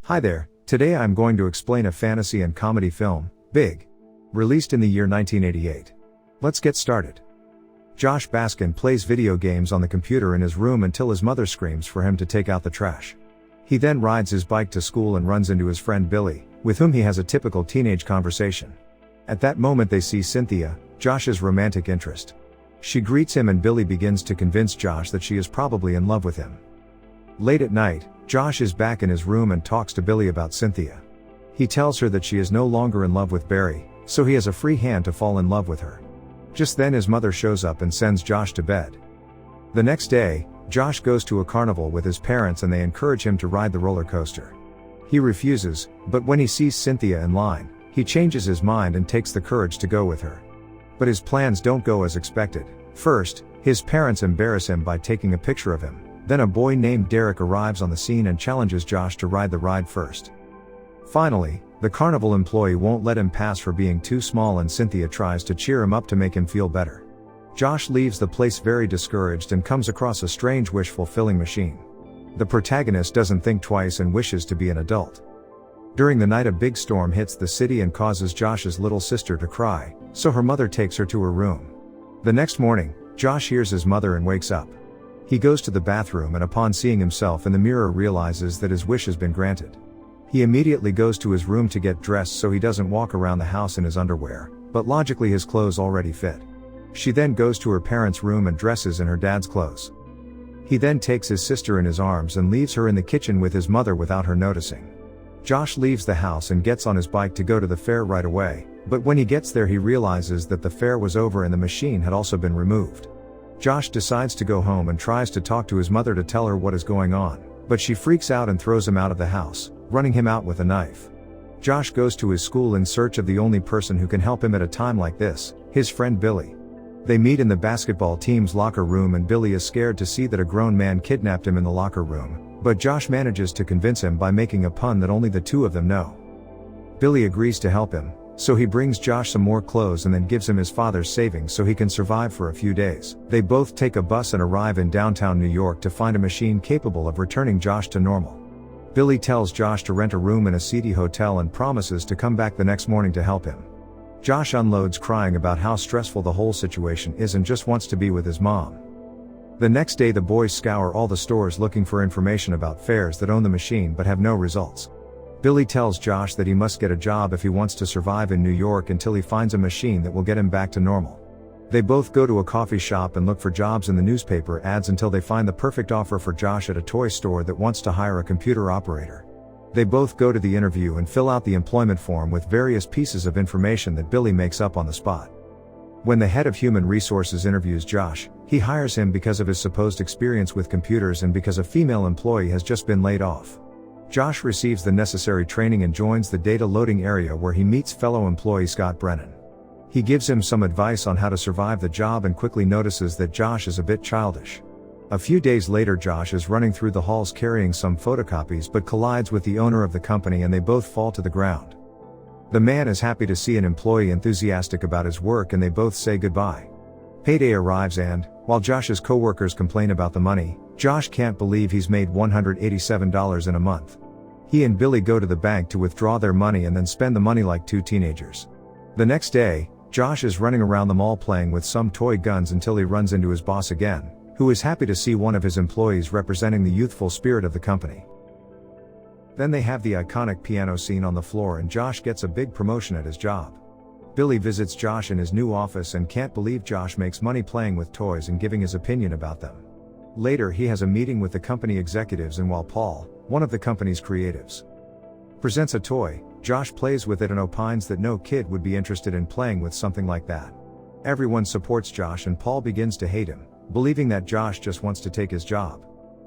Hi there, today I'm going to explain a fantasy and comedy film, Big. Released in the year 1988. Let's get started. Josh Baskin plays video games on the computer in his room until his mother screams for him to take out the trash. He then rides his bike to school and runs into his friend Billy, with whom he has a typical teenage conversation. At that moment they see Cynthia, Josh's romantic interest. She greets him and Billy begins to convince Josh that she is probably in love with him. Late at night, Josh is back in his room and talks to Billy about Cynthia. He tells her that she is no longer in love with Barry, so he has a free hand to fall in love with her. Just then his mother shows up and sends Josh to bed. The next day, Josh goes to a carnival with his parents and they encourage him to ride the roller coaster. He refuses, but when he sees Cynthia in line, he changes his mind and takes the courage to go with her. But his plans don't go as expected. First, his parents embarrass him by taking a picture of him. Then a boy named Derek arrives on the scene and challenges Josh to ride the ride first. Finally, the carnival employee won't let him pass for being too small and Cynthia tries to cheer him up to make him feel better. Josh leaves the place very discouraged and comes across a strange wish-fulfilling machine. The protagonist doesn't think twice and wishes to be an adult. During the night a big storm hits the city and causes Josh's little sister to cry, so her mother takes her to her room. The next morning, Josh hears his mother and wakes up. He goes to the bathroom and upon seeing himself in the mirror realizes that his wish has been granted. He immediately goes to his room to get dressed so he doesn't walk around the house in his underwear, but logically his clothes already fit. She then goes to her parents' room and dresses in her dad's clothes. He then takes his sister in his arms and leaves her in the kitchen with his mother without her noticing. Josh leaves the house and gets on his bike to go to the fair right away, but when he gets there he realizes that the fair was over and the machine had also been removed. Josh decides to go home and tries to talk to his mother to tell her what is going on, but she freaks out and throws him out of the house, running him out with a knife. Josh goes to his school in search of the only person who can help him at a time like this, his friend Billy. They meet in the basketball team's locker room and Billy is scared to see that a grown man kidnapped him in the locker room, but Josh manages to convince him by making a pun that only the two of them know. Billy agrees to help him, so he brings Josh some more clothes and then gives him his father's savings so he can survive for a few days. They both take a bus and arrive in downtown New York to find a machine capable of returning Josh to normal. Billy tells Josh to rent a room in a seedy hotel and promises to come back the next morning to help him. Josh unloads crying about how stressful the whole situation is and just wants to be with his mom. The next day the boys scour all the stores looking for information about fairs that own the machine but have no results. Billy tells Josh that he must get a job if he wants to survive in New York until he finds a machine that will get him back to normal. They both go to a coffee shop and look for jobs in the newspaper ads until they find the perfect offer for Josh at a toy store that wants to hire a computer operator. They both go to the interview and fill out the employment form with various pieces of information that Billy makes up on the spot. When the head of human resources interviews Josh, he hires him because of his supposed experience with computers and because a female employee has just been laid off. Josh receives the necessary training and joins the data loading area where he meets fellow employee Scott Brennan. He gives him some advice on how to survive the job and quickly notices that Josh is a bit childish. A few days later Josh is running through the halls carrying some photocopies but collides with the owner of the company and they both fall to the ground. The man is happy to see an employee enthusiastic about his work and they both say goodbye. Payday arrives and, while Josh's coworkers complain about the money, Josh can't believe he's made $187 in a month. He and Billy go to the bank to withdraw their money and then spend the money like two teenagers. The next day, Josh is running around the mall playing with some toy guns until he runs into his boss again, who is happy to see one of his employees representing the youthful spirit of the company. Then they have the iconic piano scene on the floor and Josh gets a big promotion at his job. Billy visits Josh in his new office and can't believe Josh makes money playing with toys and giving his opinion about them. Later he has a meeting with the company executives and while Paul, one of the company's creatives, presents a toy, Josh plays with it and opines that no kid would be interested in playing with something like that. Everyone supports Josh and Paul begins to hate him, believing that Josh just wants to take his job.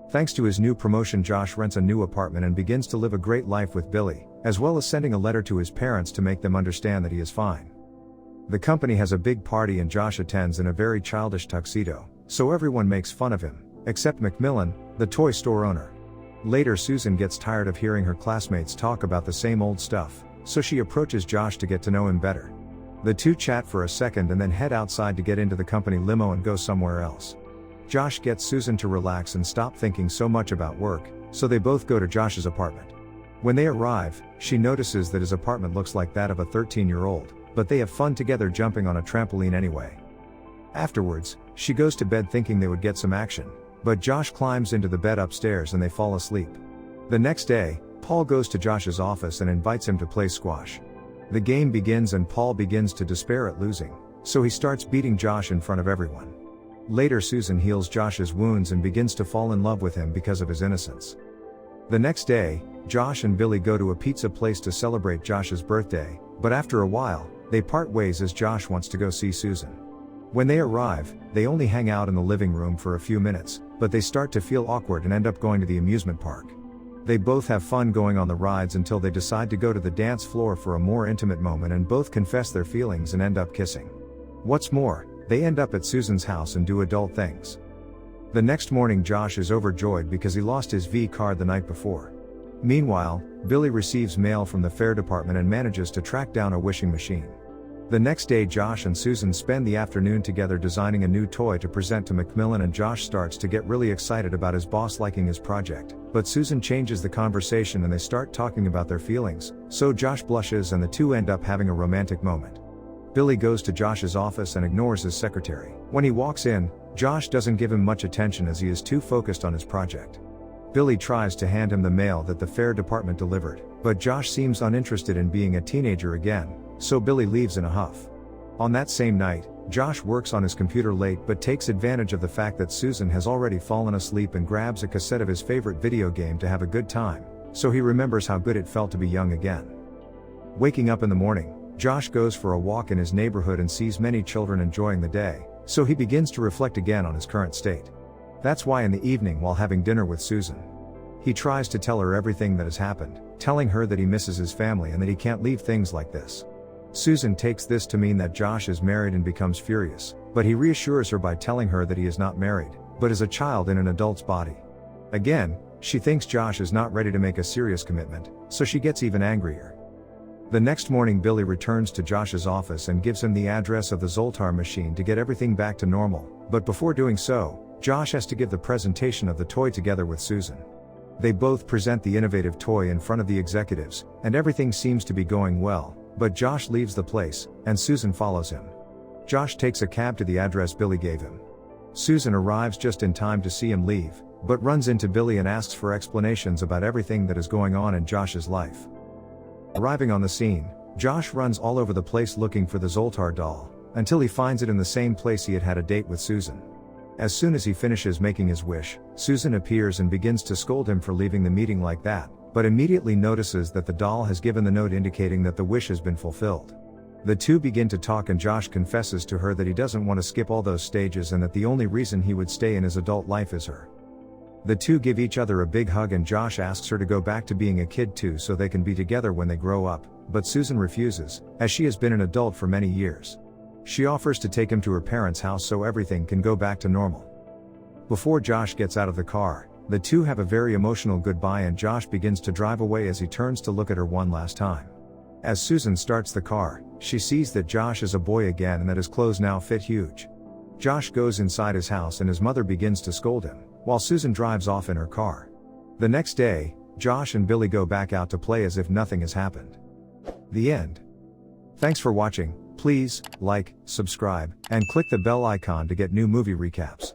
Thanks to his new promotion Josh rents a new apartment and begins to live a great life with Billy, as well as sending a letter to his parents to make them understand that he is fine. The company has a big party and Josh attends in a very childish tuxedo, so everyone makes fun of him, except Macmillan, the toy store owner. Later Susan gets tired of hearing her classmates talk about the same old stuff, so she approaches Josh to get to know him better. The two chat for a second and then head outside to get into the company limo and go somewhere else. Josh gets Susan to relax and stop thinking so much about work, so they both go to Josh's apartment. When they arrive, she notices that his apartment looks like that of a 13-year-old, but they have fun together jumping on a trampoline anyway. Afterwards, she goes to bed thinking they would get some action, but Josh climbs into the bed upstairs and they fall asleep. The next day, Paul goes to Josh's office and invites him to play squash. The game begins and Paul begins to despair at losing, so he starts beating Josh in front of everyone. Later, Susan heals Josh's wounds and begins to fall in love with him because of his innocence. The next day, Josh and Billy go to a pizza place to celebrate Josh's birthday, but after a while, they part ways as Josh wants to go see Susan. When they arrive, they only hang out in the living room for a few minutes, but they start to feel awkward and end up going to the amusement park. They both have fun going on the rides until they decide to go to the dance floor for a more intimate moment, and both confess their feelings and end up kissing. What's more, they end up at Susan's house and do adult things. The next morning, Josh is overjoyed because he lost his V card the night before. Meanwhile, Billy receives mail from the fair department and manages to track down a wishing machine. The next day, Josh and Susan spend the afternoon together designing a new toy to present to Macmillan, and Josh starts to get really excited about his boss liking his project, but Susan changes the conversation and they start talking about their feelings, so Josh blushes and the two end up having a romantic moment. Billy goes to Josh's office and ignores his secretary. When he walks in, Josh doesn't give him much attention as he is too focused on his project. Billy tries to hand him the mail that the fair department delivered, but Josh seems uninterested in being a teenager again, so Billy leaves in a huff. On that same night, Josh works on his computer late but takes advantage of the fact that Susan has already fallen asleep and grabs a cassette of his favorite video game to have a good time, so he remembers how good it felt to be young again. Waking up in the morning, Josh goes for a walk in his neighborhood and sees many children enjoying the day, so he begins to reflect again on his current state. That's why in the evening, while having dinner with Susan, he tries to tell her everything that has happened, telling her that he misses his family and that he can't leave things like this. Susan takes this to mean that Josh is married and becomes furious, but he reassures her by telling her that he is not married, but is a child in an adult's body. Again, she thinks Josh is not ready to make a serious commitment, so she gets even angrier. The next morning, Billy returns to Josh's office and gives him the address of the Zoltar machine to get everything back to normal, but before doing so, Josh has to give the presentation of the toy together with Susan. They both present the innovative toy in front of the executives, and everything seems to be going well, but Josh leaves the place, and Susan follows him. Josh takes a cab to the address Billy gave him. Susan arrives just in time to see him leave, but runs into Billy and asks for explanations about everything that is going on in Josh's life. Arriving on the scene, Josh runs all over the place looking for the Zoltar doll, until he finds it in the same place he had had a date with Susan. As soon as he finishes making his wish, Susan appears and begins to scold him for leaving the meeting like that, but immediately notices that the doll has given the note indicating that the wish has been fulfilled. The two begin to talk and Josh confesses to her that he doesn't want to skip all those stages and that the only reason he would stay in his adult life is her. The two give each other a big hug and Josh asks her to go back to being a kid too so they can be together when they grow up, but Susan refuses, as she has been an adult for many years. She offers to take him to her parents' house so everything can go back to normal. Before Josh gets out of the car, the two have a very emotional goodbye and Josh begins to drive away as he turns to look at her one last time. As Susan starts the car, she sees that Josh is a boy again and that his clothes now fit huge. Josh goes inside his house and his mother begins to scold him, while Susan drives off in her car. The next day, Josh and Billy go back out to play as if nothing has happened. The end. Thanks for watching. Please like, subscribe, and click the bell icon to get new movie recaps.